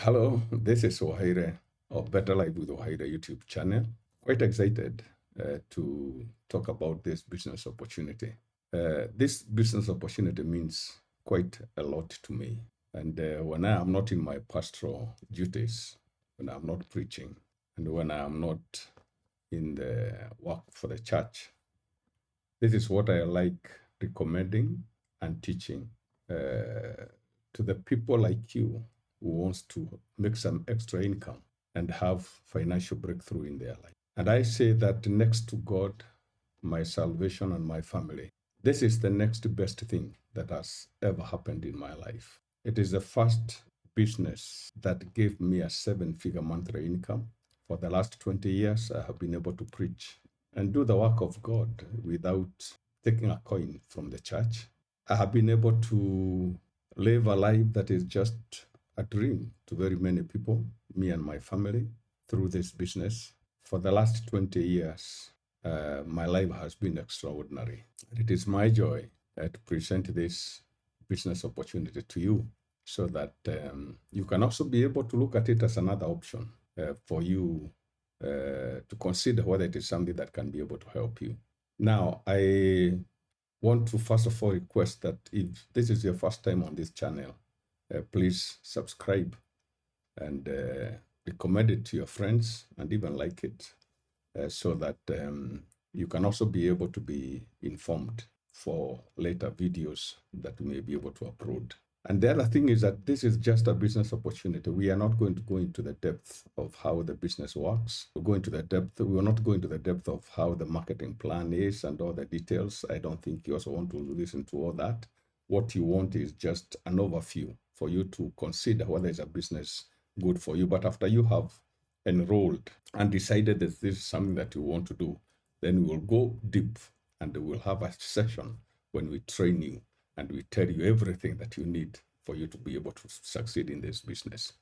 Hello, this is Wahire of Better Life with Wahire YouTube channel. Quite excited to talk about this business opportunity. This business opportunity means quite a lot to me. And when I am not in my pastoral duties, when I'm not preaching, and when I am not in the work for the church, this is what I like recommending and teaching to the people like you who wants to make some extra income and have financial breakthrough in their life. And I say that next to God, my salvation and my family, this is the next best thing that has ever happened in my life. It is the first business that gave me a 7-figure monthly income. For the last 20 years, I have been able to preach and do the work of God without taking a coin from the church. I have been able to live a life that is just a dream to very many people, me and my family, through this business. For the last 20 years, my life has been extraordinary. It is my joy to present this business opportunity to you so that you can also be able to look at it as another option for you to consider whether it is something that can be able to help you. Now, I want to first of all request that if this is your first time on this channel, please subscribe and recommend it to your friends and even like it so that you can also be able to be informed for later videos that we may be able to upload. And the other thing is that this is just a business opportunity. We are not going to go into the depth of how the business works. We're not going to the depth of how the marketing plan is and all the details. I don't think you also want to listen to all that. What you want is just an overview for you to consider whether it's a business good for you. But after you have enrolled and decided that this is something that you want to do, then we will go deep and we'll have a session when we train you and we tell you everything that you need for you to be able to succeed in this business.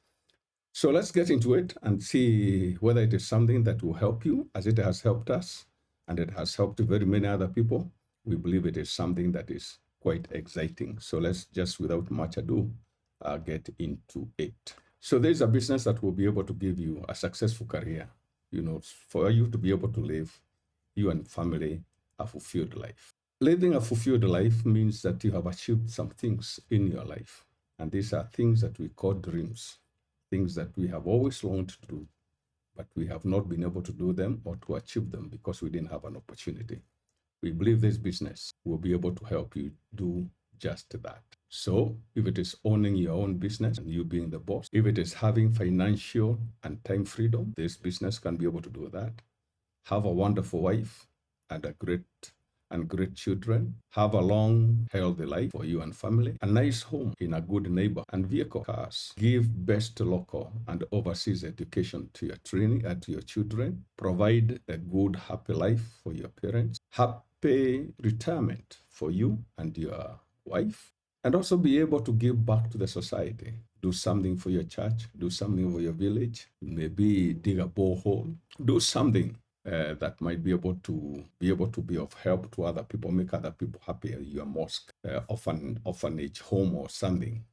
So let's get into it and see whether it is something that will help you as it has helped us and it has helped very many other people. We believe it is something that is quite exciting. So let's just, without much ado, get into it. So there's a business that will be able to give you a successful career, for you to be able to live, you and family, a fulfilled life. Living a fulfilled life means that you have achieved some things in your life. And these are things that we call dreams, things that we have always longed to do, but we have not been able to do them or to achieve them because we didn't have an opportunity. We believe this business will be able to help you do just that. So if it is owning your own business and you being the boss, if it is having financial and time freedom, this business can be able to do that. Have a wonderful wife and great children, have a long, healthy life for you and family, a nice home in a good neighbor and vehicle cars, give best local and overseas education to your children, provide a good, happy life for your parents, happy retirement for you and your wife, and also be able to give back to the society. Do something for your church, do something for your village, maybe dig a borehole, do something that might be able to be of help to other people, make other people happy, your mosque, orphanage, home or something.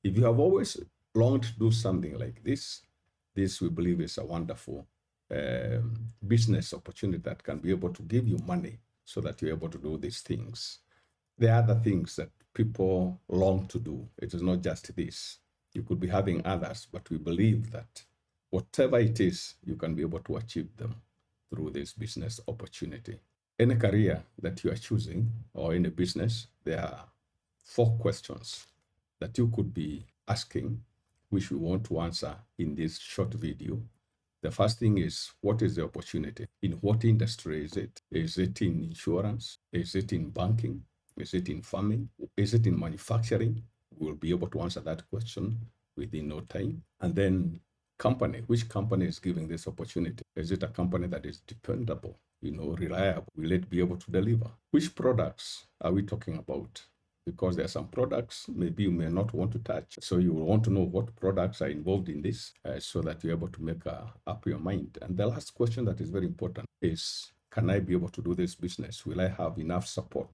If you have always longed to do something like this we believe is a wonderful business opportunity that can be able to give you money so that you're able to do these things. There are other things that people long to do. It is not just this. You could be having others, but we believe that whatever it is, you can be able to achieve them through this business opportunity. Any career that you are choosing or in a business, there are 4 questions that you could be asking, which we want to answer in this short video. The first thing is, what is the opportunity? In what industry is it? Is it in insurance? Is it in banking? Is it in farming? Is it in manufacturing? We'll be able to answer that question within no time. And then company, which company is giving this opportunity? Is it a company that is dependable, reliable? Will it be able to deliver? Which products are we talking about? Because there are some products maybe you may not want to touch. So you will want to know what products are involved in this so that you're able to make up your mind. And the last question that is very important is, can I be able to do this business? Will I have enough support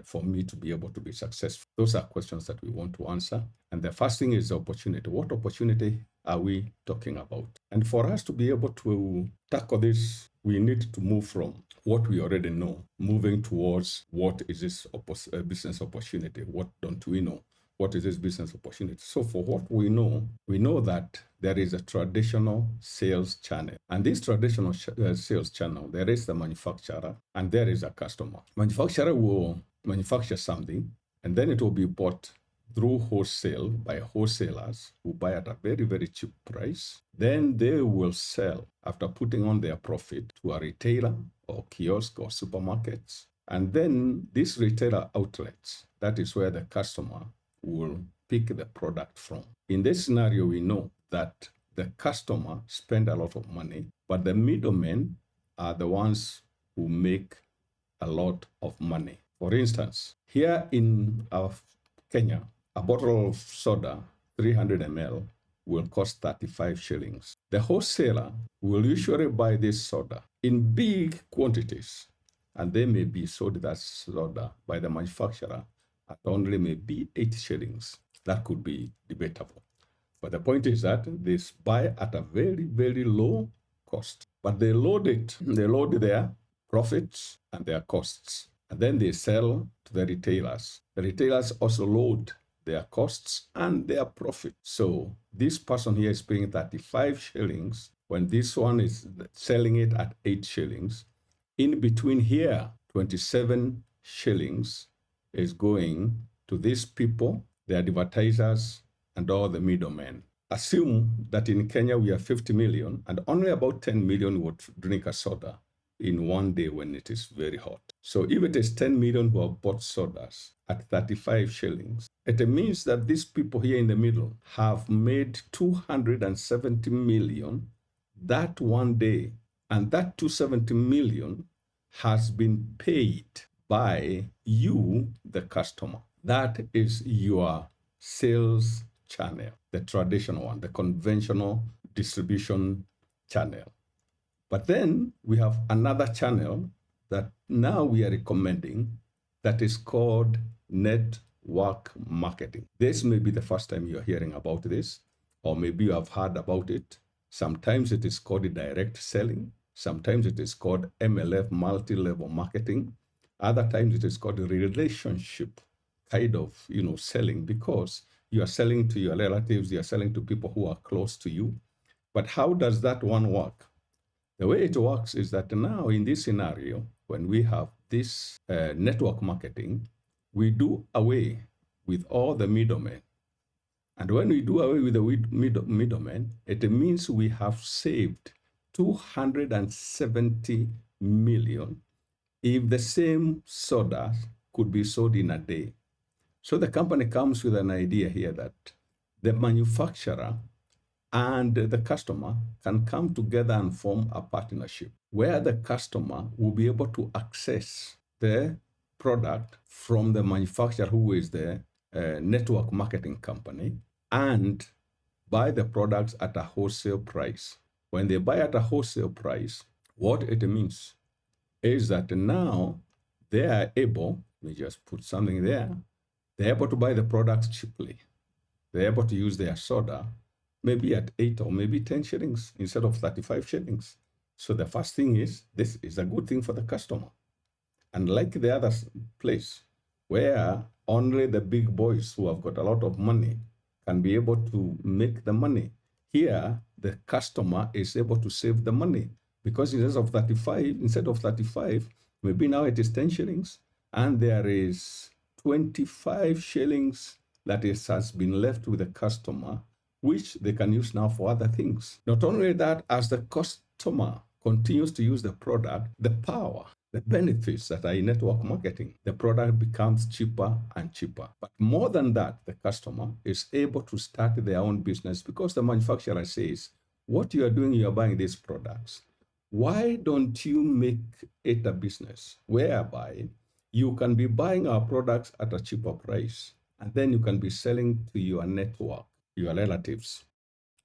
for me to be able to be successful? Those are questions that we want to answer. And the first thing is the opportunity. What opportunity are we talking about? And for us to be able to tackle this, we need to move from what we already know, moving towards what is this business opportunity? What don't we know? What is this business opportunity? So for what we know that there is a traditional sales channel. And this traditional sales channel, there is the manufacturer and there is a customer. Manufacturer will manufacture something and then it will be bought through wholesale by wholesalers who buy at a very, very cheap price. Then they will sell after putting on their profit to a retailer or kiosk or supermarkets. And then these retailer outlets, that is where the customer will pick the product from. In this scenario, we know that the customer spend a lot of money, but the middlemen are the ones who make a lot of money. For instance, here in Kenya, a bottle of soda, 300 ml, will cost 35 shillings. The wholesaler will usually buy this soda in big quantities, and they may be sold that soda by the manufacturer at only maybe 8 shillings. That could be debatable. But the point is that they buy at a very, very low cost. But they load their profits and their costs. And then they sell to the retailers. The retailers also load their costs and their profit. So this person here is paying 35 shillings when this one is selling it at 8 shillings. In between here, 27 shillings is going to these people, the advertisers, and all the middlemen. Assume that in Kenya we have 50 million and only about 10 million would drink a soda in one day when it is very hot. So if it is 10 million who have bought sodas at 35 shillings, it means that these people here in the middle have made 270 million that one day. And that 270 million has been paid by you, the customer. That is your sales channel, the traditional one, the conventional distribution channel. But then we have another channel that now we are recommending that is called network marketing. This may be the first time you're hearing about this, or maybe you have heard about it. Sometimes it is called direct selling. Sometimes it is called MLF, multi-level marketing. Other times it is called relationship kind of, selling, because you are selling to your relatives, you are selling to people who are close to you. But how does that one work? The way it works is that now in this scenario, when we have this network marketing, we do away with all the middlemen. And when we do away with the middlemen, it means we have saved 270 million if the same soda could be sold in a day. So the company comes with an idea here that the manufacturer and the customer can come together and form a partnership where the customer will be able to access the product from the manufacturer, who is the network marketing company, and buy the products at a wholesale price. When they buy at a wholesale price, what it means is that now they are able, let me just put something there, they're able to buy the products cheaply. They're able to use their soda maybe at 8 or maybe 10 shillings instead of 35 shillings. So the first thing is, this is a good thing for the customer. And like the other place, where only the big boys who have got a lot of money can be able to make the money, here the customer is able to save the money, because instead of 35, maybe now it is 10 shillings, and there is 25 shillings that has been left with the customer, which they can use now for other things. Not only that, as the customer continues to use the product, the power, the benefits that are in network marketing, the product becomes cheaper and cheaper. But more than that, the customer is able to start their own business, because the manufacturer says, what you are doing, you are buying these products. Why don't you make it a business whereby you can be buying our products at a cheaper price, and then you can be selling to your network, your relatives,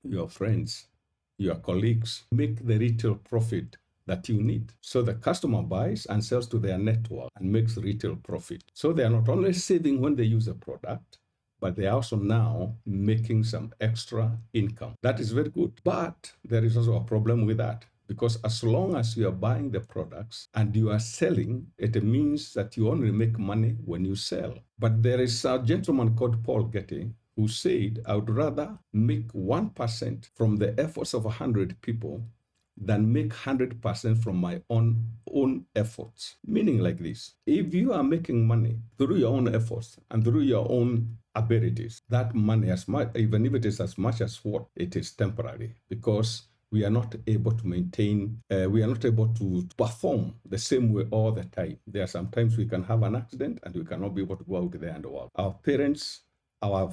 your friends, your colleagues, make the retail profit that you need. So the customer buys and sells to their network and makes retail profit. So they are not only saving when they use a product, but they are also now making some extra income. That is very good. But there is also a problem with that. Because as long as you are buying the products and you are selling, it means that you only make money when you sell. But there is a gentleman called Paul Getty who said, I would rather make 1% from the efforts of 100 people than make 100% from my own efforts. Meaning like this, if you are making money through your own efforts and through your own abilities, that money, as much, even if it is as much as what, it is temporary, because we are not able to maintain, we are not able to perform the same way all the time. There are sometimes we can have an accident and we cannot be able to go out there and work. Our parents, our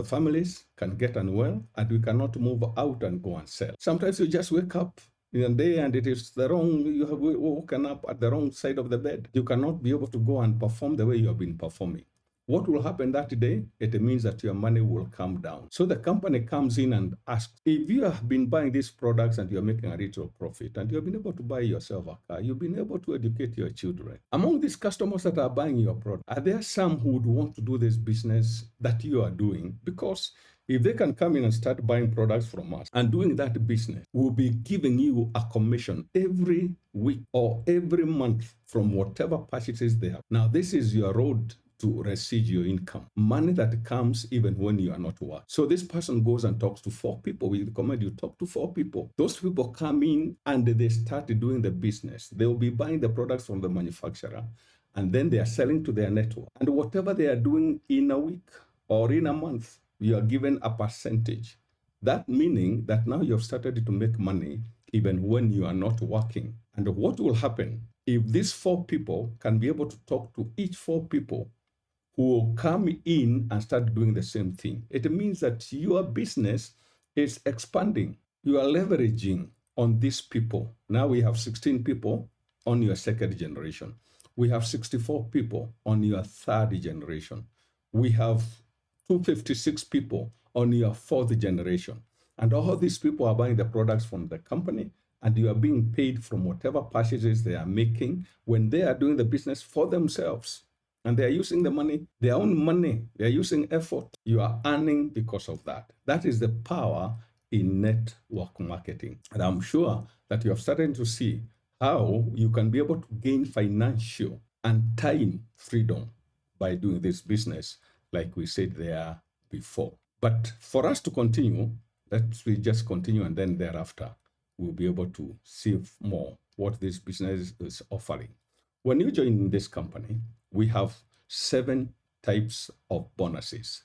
families can get unwell and we cannot move out and go and sell. Sometimes you just wake up in a day and it is the wrong, you have woken up at the wrong side of the bed. You cannot be able to go and perform the way you have been performing. What will happen that day? It means that your money will come down. So the company comes in and asks, if you have been buying these products and you're making a retail profit and you've been able to buy yourself a car, you've been able to educate your children. Among these customers that are buying your product, are there some who would want to do this business that you are doing? Because if they can come in and start buying products from us and doing that business, we'll be giving you a commission every week or every month from whatever purchases they have. Now, this is your road to residual income, money that comes even when you are not working. So this person goes and talks to 4 people. We recommend you talk to 4 people. Those people come in and they start doing the business. They will be buying the products from the manufacturer and then they are selling to their network. And whatever they are doing in a week or in a month, you are given a percentage. That meaning that now you have started to make money even when you are not working. And what will happen if these 4 people can be able to talk to each 4 people who will come in and start doing the same thing? It means that your business is expanding. You are leveraging on these people. Now we have 16 people on your second generation. We have 64 people on your third generation. We have 256 people on your fourth generation. And all these people are buying the products from the company, and you are being paid from whatever purchases they are making when they are doing the business for themselves. And they are using the money, their own money, they are using effort. You are earning because of that. That is the power in network marketing. And I'm sure that you are starting to see how you can be able to gain financial and time freedom by doing this business, like we said there before. But for us to continue, let's just continue, and then thereafter, we'll be able to see more what this business is offering. When you join this company, we have 7 types of bonuses.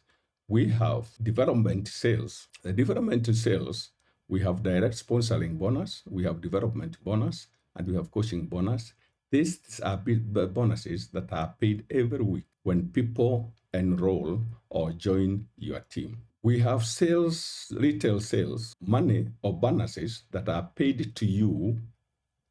We have development sales. The development sales, we have direct sponsoring bonus, we have development bonus, and we have coaching bonus. These are bonuses that are paid every week when people enroll or join your team. We have sales, retail sales, money or bonuses that are paid to you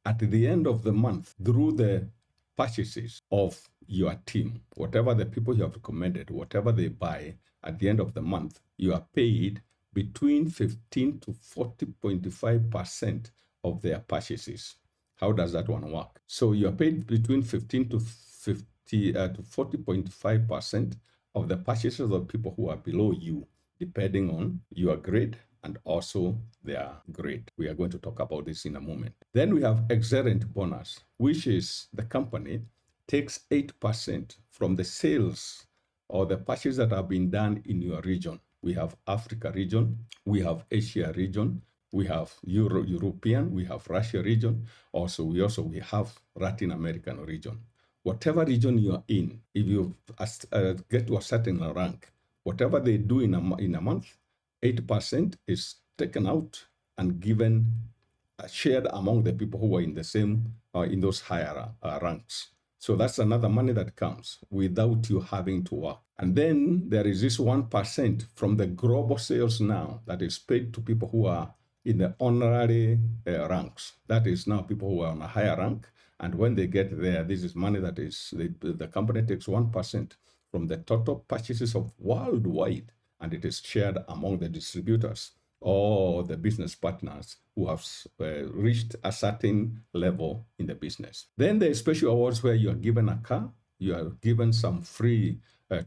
at the end of the month through the purchases of your team. Whatever the people you have recommended, whatever they buy at the end of the month, you are paid between 15 to 40.5% of their purchases. How does that one work? So you are paid between 15 to 40.5% of the purchases of people who are below you, depending on your grade and also their grade. We are going to talk about this in a moment. Then we have excellent bonus, which is the company takes 8% from the sales or the purchases that have been done in your region. We have Africa region, we have Asia region, we have European, we have Russia region, we have Latin American region. Whatever region you are in, if you get to a certain rank, whatever they do in a month, 8% is taken out and given, shared among the people who are in the same, in those higher ranks. So that's another money that comes without you having to work. And then there is this 1% from the global sales now that is paid to people who are in the honorary ranks. That is now people who are on a higher rank. And when they get there, this is money that is, the company takes 1% from the total purchases of worldwide, and it is shared among the distributors or the business partners who have reached a certain level in the business. Then there are special awards where you are given a car, you are given some free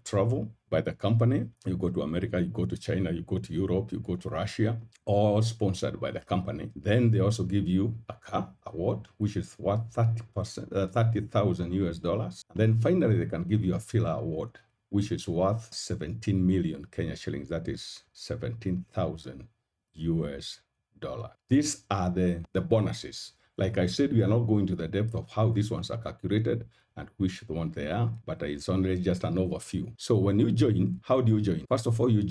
travel by the company. You go to America, you go to China, you go to Europe, you go to Russia, all sponsored by the company. Then they also give you a car award, which is worth 30,000 US dollars. And then finally, they can give you a filler award, which is worth 17 million Kenya shillings. That is 17,000 US dollars. These are the bonuses. Like I said, we are not going to the depth of how these ones are calculated and which one they are, but it's only just an overview. So when you join, how do you join? First of all, you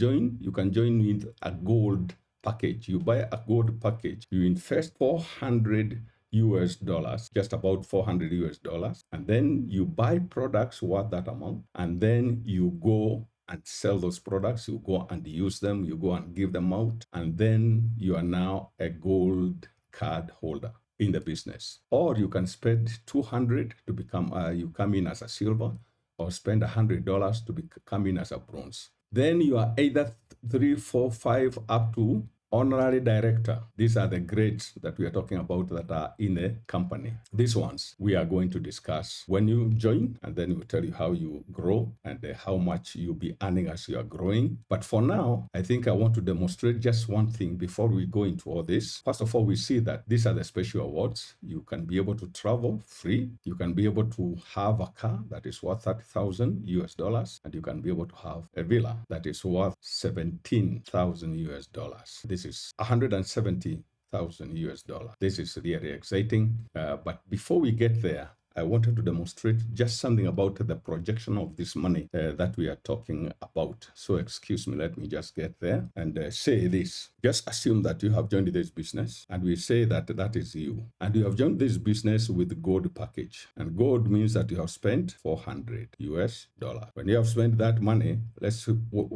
can join with a gold package. You buy a gold package, you invest 400 US dollars, just about 400 US dollars, and then you buy products worth that amount, and then you go and sell those products, you go and use them, you go and give them out, and then you are now a gold card holder in the business. Or you can spend 200 to become, you come in as a silver, or spend $100 to come in as a bronze. Then you are either 3, 4, 5, up to honorary director. These are the grades that we are talking about that are in a company. These ones we are going to discuss when you join, and then we'll tell you how you grow and how much you'll be earning as you are growing. But for now, I think I want to demonstrate just one thing before we go into all this. First of all, we see that these are the special awards. You can be able to travel free. You can be able to have a car that is worth 30,000 US dollars, and you can be able to have a villa that is worth 17,000 US dollars. This is 170,000 US dollars. This is really exciting. But before we get there, I wanted to demonstrate just something about the projection of this money that we are talking about. So excuse me, let me just get there and say this. Just assume that you have joined this business, and we say that that is you. And you have joined this business with gold package. And gold means that you have spent 400 US dollars. When you have spent that money, let's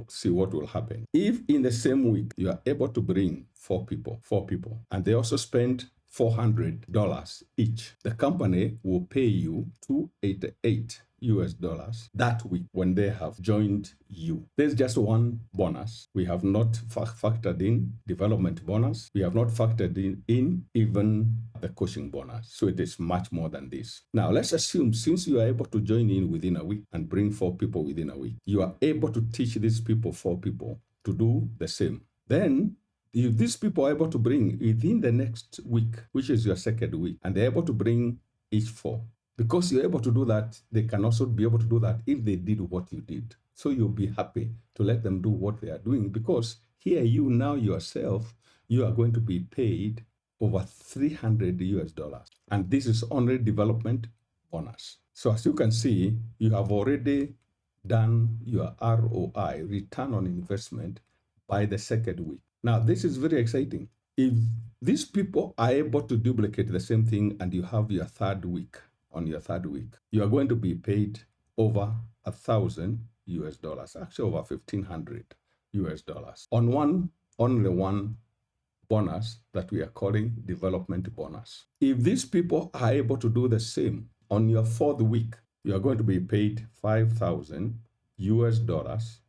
see what will happen. If in the same week you are able to bring four people, and they also spend $400 each, the company will pay you 288 US dollars that week when they have joined you. There's just one bonus. We have not factored in development bonus. We have not factored in even the coaching bonus. So it is much more than this. Now, let's assume since you are able to join in within a week and bring 4 people within a week, you are able to teach these people, 4 people, to do the same. Then if these people are able to bring within the next week, which is your second week, and they're able to bring each 4, because you're able to do that, they can also be able to do that if they did what you did. So you'll be happy to let them do what they are doing, because here you now yourself, you are going to be paid over 300 US dollars. And this is only development bonus. So as you can see, you have already done your ROI, return on investment, by the second week. Now, this is very exciting. If these people are able to duplicate the same thing and you have your third week, on your third week, you are going to be paid over 1,000 US dollars, actually over 1,500 US dollars on only one bonus that we are calling development bonus. If these people are able to do the same on your fourth week, you are going to be paid 5,000 US dollars,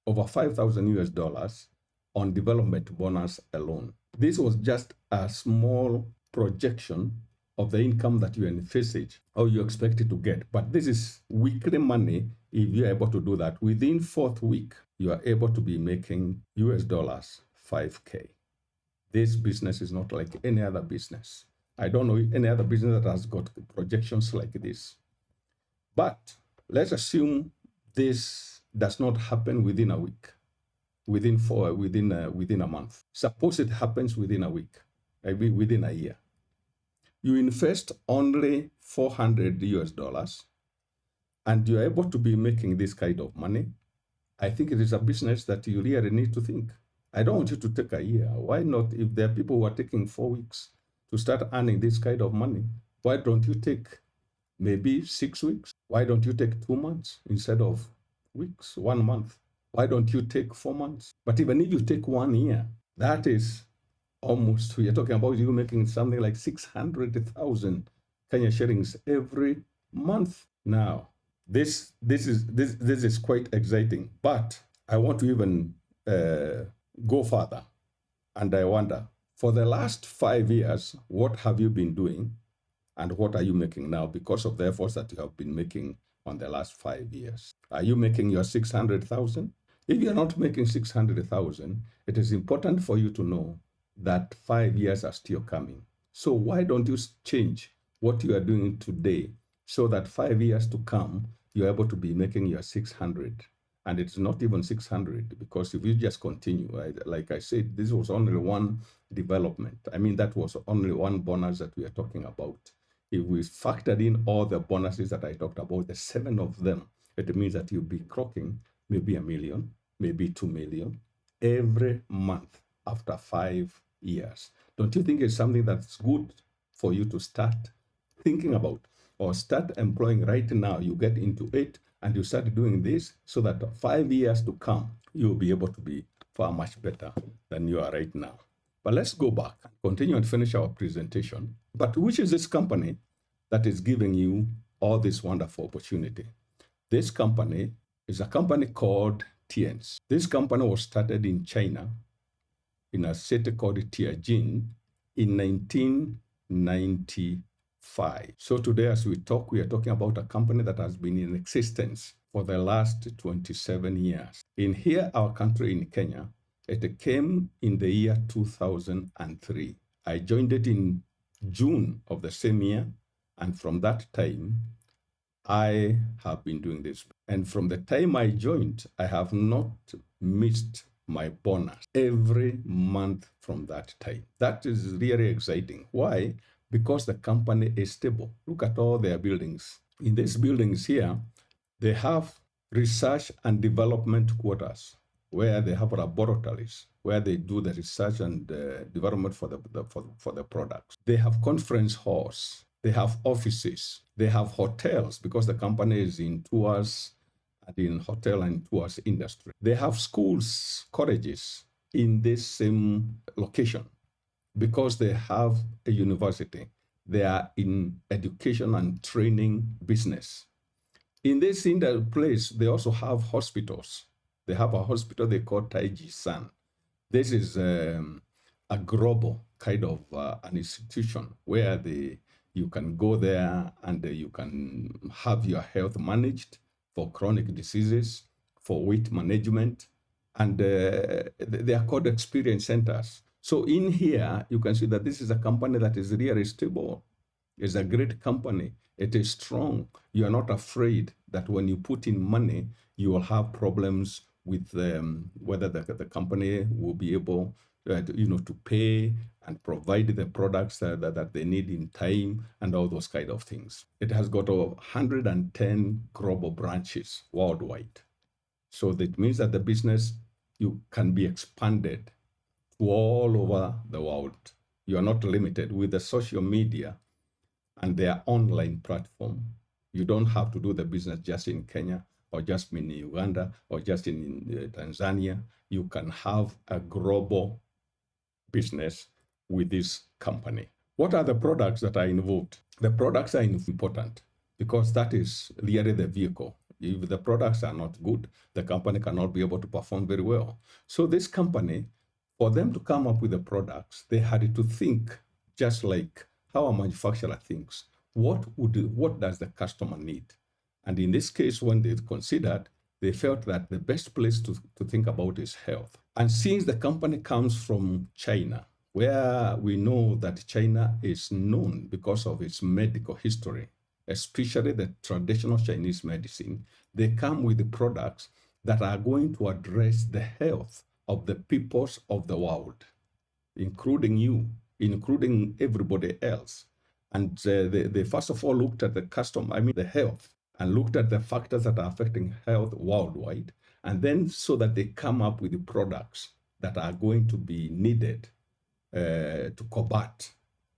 over 5,000 US dollars on development bonus alone. This was just a small projection of the income that you envisage or you expected to get. But this is weekly money. If you're able to do that within fourth week, you are able to be making US dollars 5K. This business is not like any other business. I don't know any other business that has got projections like this. But let's assume this does not happen within a week, within a month. Suppose it happens within a week, maybe within a year. You invest only 400 US dollars, and you're able to be making this kind of money. I think it is a business that you really need to think. I don't want you to take a year. Why not? If there are people who are taking 4 weeks to start earning this kind of money, why don't you take maybe 6 weeks? Why don't you take 2 months instead of weeks, 1 month? Why don't you take 4 months? But even if you take 1 year, that is almost, we are talking about you making something like 600,000 Kenya shillings every month. Now, this is quite exciting, but I want to even go further And I wonder, for the last 5 years, what have you been doing and what are you making now because of the efforts that you have been making on the last 5 years? Are you making your 600,000? If you're not making 600,000, it is important for you to know that 5 years are still coming. So why don't you change what you are doing today so that 5 years to come, you're able to be making your 600? And it's not even 600 because if you just continue, right, like I said, this was only one development. I mean, that was only one bonus that we are talking about. If we factored in all the bonuses that I talked about, the 7 of them, it means that you'll be clocking maybe 1 million, maybe 2 million every month after 5 years. Don't you think it's something that's good for you to start thinking about or start employing right now? You get into it and you start doing this so that 5 years to come, you'll be able to be far much better than you are right now. But let's go back, continue and finish our presentation. But which is this company that is giving you all this wonderful opportunity? This company is a company called Tiens. This company was started in China in a city called Tianjin in 1995. So today, as we talk, we are talking about a company that has been in existence for the last 27 years. In here, our country in Kenya, it came in the year 2003. I joined it in June of the same year, and from that time, I have been doing this. And from the time I joined, I have not missed my bonus every month from that time. That is really exciting. Why? Because the company is stable. Look at all their buildings. In these buildings here, they have research and development quarters where they have laboratories where they do the research and development for the products. They have conference halls. They have offices. They have hotels because the company is in tours and in hotel and tours industry. They have schools, colleges in this same location because they have a university. They are in education and training business. In this place, they also have hospitals. They have a hospital they call Tiens. This is a global kind of an institution where you can go there and you can have your health managed for chronic diseases, for weight management, and they are called experience centers. So in here, you can see that this is a company that is really stable. It's a great company. It is strong. You are not afraid that when you put in money, you will have problems with whether the company will be able to pay and provide the products that they need in time and all those kind of things. It has got 110 global branches worldwide. So that means that the business you can be expanded to all over the world. You are not limited with the social media and their online platform. You don't have to do the business just in Kenya or just in Uganda or just in Tanzania. You can have a global business with this company. What are the products that are involved? The products are important because that is really the vehicle. If the products are not good, the company cannot be able to perform very well. So this company, for them to come up with the products, they had to think just like how a manufacturer thinks. What does the customer need? And in this case, when they considered, they felt that the best place to think about is health. And since the company comes from China, where we know that China is known because of its medical history, especially the traditional Chinese medicine, they come with the products that are going to address the health of the peoples of the world, including you, including everybody else. And they first of all looked at the health, and looked at the factors that are affecting health worldwide. And then so that they come up with the products that are going to be needed to combat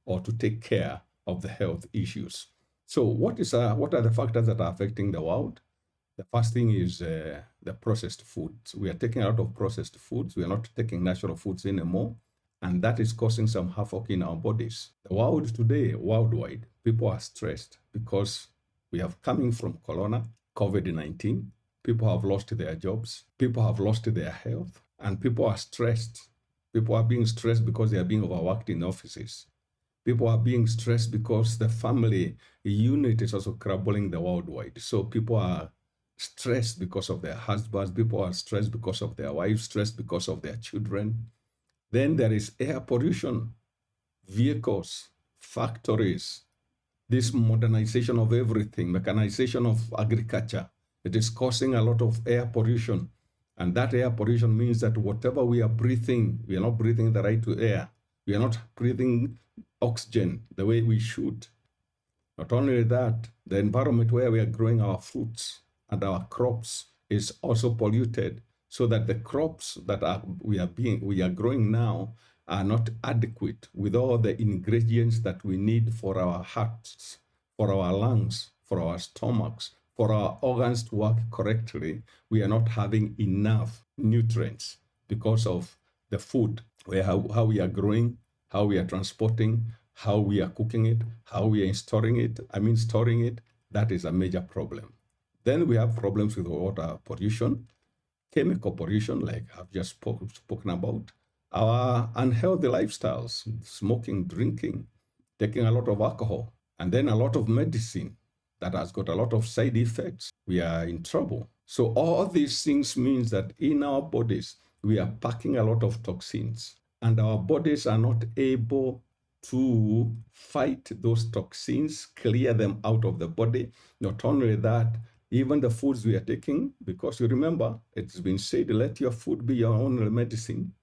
or to take care of the health issues. So what are the factors that are affecting the world? The first thing is the processed foods. We are taking out of processed foods. We are not taking natural foods anymore. And that is causing some havoc in our bodies. The world today, worldwide, people are stressed because we have coming from COVID-19. People have lost their jobs. People have lost their health. And people are stressed. People are being stressed because they are being overworked in offices. People are being stressed because the family unit is also crumbling the worldwide. So people are stressed because of their husbands. People are stressed because of their wives, stressed because of their children. Then there is air pollution, vehicles, factories, this modernization of everything, mechanization of agriculture. It is causing a lot of air pollution. And that air pollution means that whatever we are breathing, we are not breathing the right to air. We are not breathing oxygen the way we should. Not only that, the environment where we are growing our fruits and our crops is also polluted, so that the crops that we are growing now are not adequate with all the ingredients that we need for our hearts, for our lungs, for our stomachs, for our organs to work correctly. We are not having enough nutrients because of the food, how we are growing, how we are transporting, how we are cooking it, how we are storing it. Storing it, that is a major problem. Then we have problems with water pollution, chemical pollution, like I've just spoken about, our unhealthy lifestyles, smoking, drinking, taking a lot of alcohol, and then a lot of medicine that has got a lot of side effects. We are in trouble. So all these things means that in our bodies, we are packing a lot of toxins, and our bodies are not able to fight those toxins, clear them out of the body. Not only that, even the foods we are taking, because you remember, it's been said, let your food be your only medicine.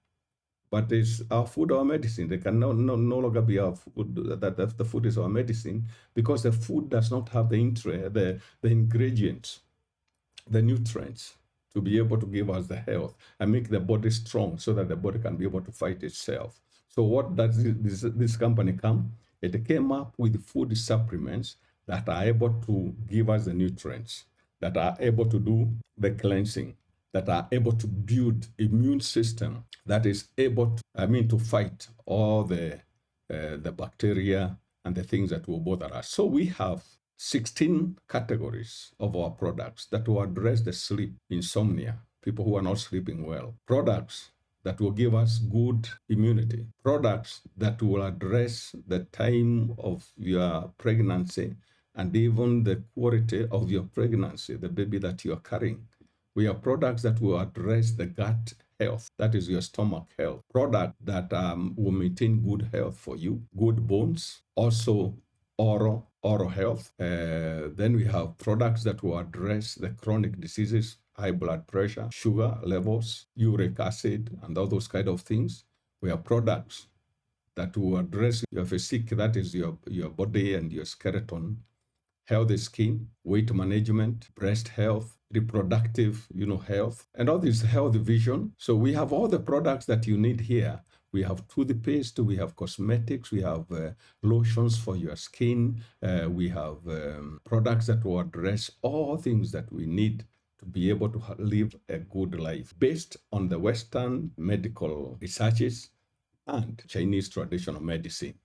But is our food our medicine? They can no longer be our food, that the food is our medicine, because the food does not have the ingredients, the nutrients, to be able to give us the health and make the body strong so that the body can be able to fight itself. So what does this company come? It came up with food supplements that are able to give us the nutrients, that are able to do the cleansing, that are able to build immune system that is able to fight all the bacteria and the things that will bother us. So we have 16 categories of our products that will address the sleep, insomnia, people who are not sleeping well, products that will give us good immunity, products that will address the time of your pregnancy and even the quality of your pregnancy, the baby that you are carrying. We have products that will address the gut health, that is your stomach health, product that will maintain good health for you, good bones, also oral health. Then we have products that will address the chronic diseases, high blood pressure, sugar levels, uric acid, and all those kind of things. We have products that will address your physique, that is your body and your skeleton, healthy skin, weight management, breast health, reproductive, health, and all this health vision. So we have all the products that you need here. We have toothpaste, we have cosmetics, we have lotions for your skin, we have products that will address all things that we need to be able to live a good life based on the Western medical researches and Chinese traditional medicine.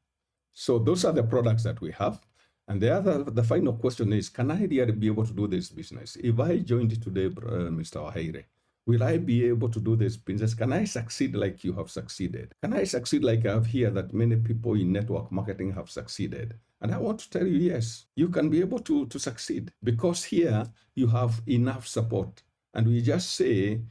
So those are the products that we have. And the final question is, can I really be able to do this business? If I joined today, Mr. Wahaire, will I be able to do this business? Can I succeed like you have succeeded? Can I succeed like I have here that many people in network marketing have succeeded? And I want to tell you, yes, you can be able to succeed, because here you have enough support. And we just say,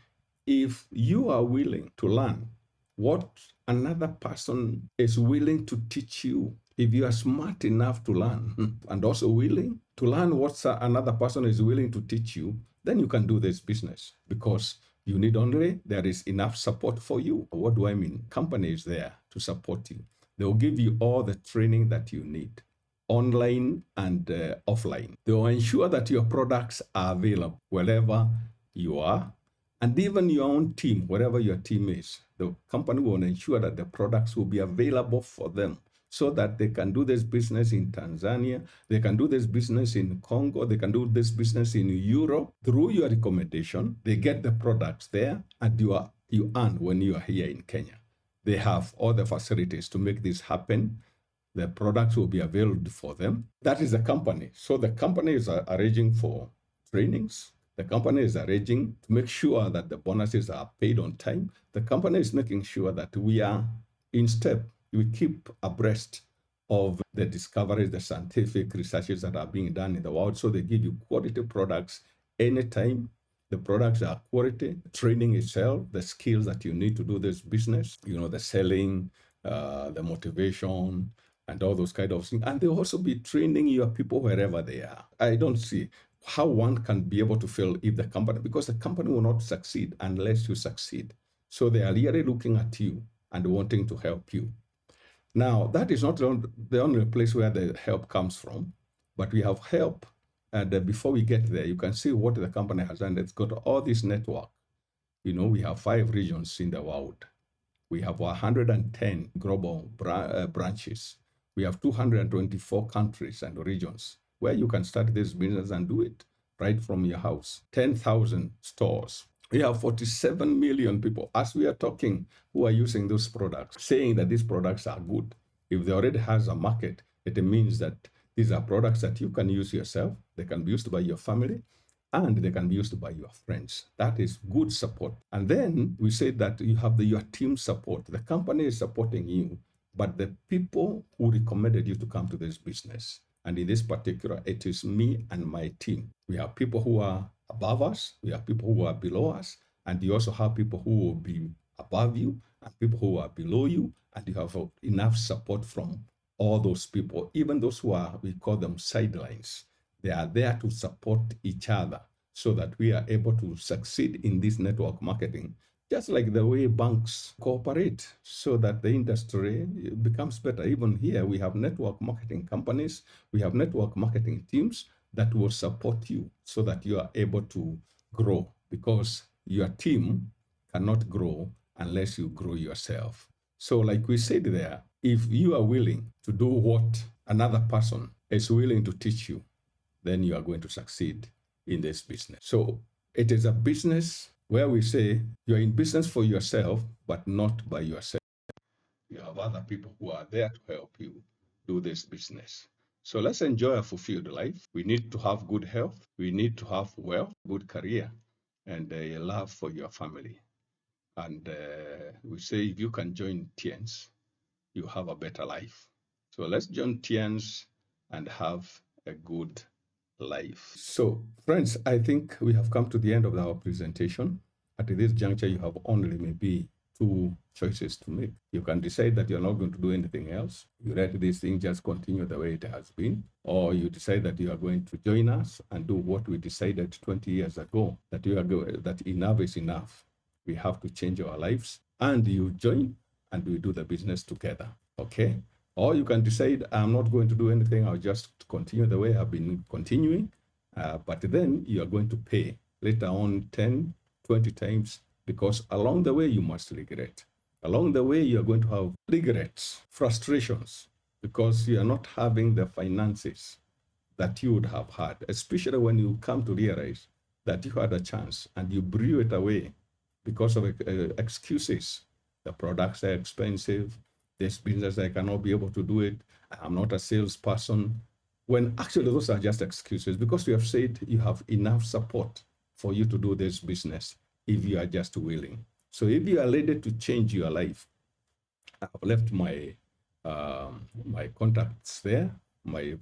if you are willing to learn what another person is willing to teach you, if you are smart enough to learn and also willing to learn what another person is willing to teach you, then you can do this business, because you need only, there is enough support for you. What do I mean? Company is there to support you. They will give you all the training that you need, online and offline. They will ensure that your products are available wherever you are, and even your own team, wherever your team is. The company will ensure that the products will be available for them, so that they can do this business in Tanzania, they can do this business in Congo, they can do this business in Europe. Through your recommendation, they get the products there, and you earn when you are here in Kenya. They have all the facilities to make this happen. The products will be available for them. That is the company. So the company is arranging for trainings, The company is arranging to make sure that the bonuses are paid on time. The company is making sure that we are in step. We keep abreast of the discoveries, the scientific researches that are being done in the world. So they give you quality products anytime. The products are quality, training itself, the skills that you need to do this business, the selling, the motivation, and all those kind of things. And they also be training your people wherever they are. I don't see how one can be able to fail if the company, because the company will not succeed unless you succeed. So they are really looking at you and wanting to help you. Now, that is not the only place where the help comes from, but we have help. And before we get there, you can see what the company has done. It's got all this network. We have 5 regions in the world. We have 110 global branches. We have 224 countries and regions where you can start this business and do it right from your house. 10,000 stores. We have 47 million people, as we are talking, who are using those products, saying that these products are good. If they already has a market, it means that these are products that you can use yourself. They can be used by your family, and they can be used by your friends. That is good support. And then we say that you have your team support. The company is supporting you, but the people who recommended you to come to this business, and in this particular, it is me and my team. We have people who are above us, we have people who are below us, and you also have people who will be above you and people who are below you, and you have enough support from all those people, even those who are, we call them sidelines. They are there to support each other so that we are able to succeed in this network marketing, just like the way banks cooperate so that the industry becomes better. Even here, we have network marketing companies, we have network marketing teams that will support you so that you are able to grow, because your team cannot grow unless you grow yourself. So, like we said there, if you are willing to do what another person is willing to teach you, then you are going to succeed in this business. So it is a business where we say you're in business for yourself, but not by yourself. You have other people who are there to help you do this business. So let's enjoy a fulfilled life. We need to have good health. We need to have wealth, good career, and a love for your family. And we say if you can join Tiens, you have a better life. So let's join Tiens and have a good life. So, friends, I think we have come to the end of our presentation. At this juncture, you have only maybe 2 choices to make. You can decide that you're not going to do anything else. You let this thing just continue the way it has been, or you decide that you are going to join us and do what we decided 20 years ago, that that enough is enough. We have to change our lives, and you join and we do the business together. Okay? Or you can decide, I'm not going to do anything, I'll just continue the way I've been continuing. But then you are going to pay later on 10, 20 times, because along the way you must regret. Along the way you are going to have regrets, frustrations, because you are not having the finances that you would have had, especially when you come to realize that you had a chance and you blew it away because of excuses. The products are expensive. This business, I cannot be able to do it. I'm not a salesperson. When actually those are just excuses, because you have said you have enough support for you to do this business if you are just willing. So if you are ready to change your life, I've left my my contacts there, my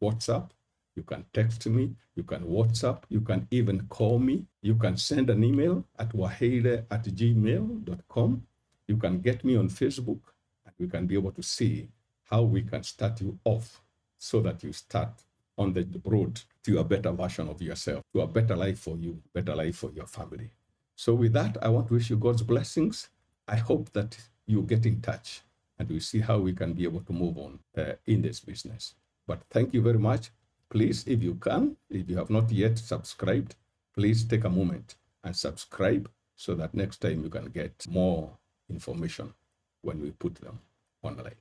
WhatsApp. You can text me, you can WhatsApp, you can even call me. You can send an email at waheire@gmail.com. You can get me on Facebook, and we can be able to see how we can start you off so that you start on the road to a better version of yourself, to a better life for you, better life for your family. So with that, I want to wish you God's blessings. I hope that you get in touch and we see how we can be able to move on in this business. But thank you very much. Please, if you can, if you have not yet subscribed, please take a moment and subscribe so that next time you can get more information when we put them online.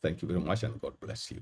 Thank you very much, and God bless you.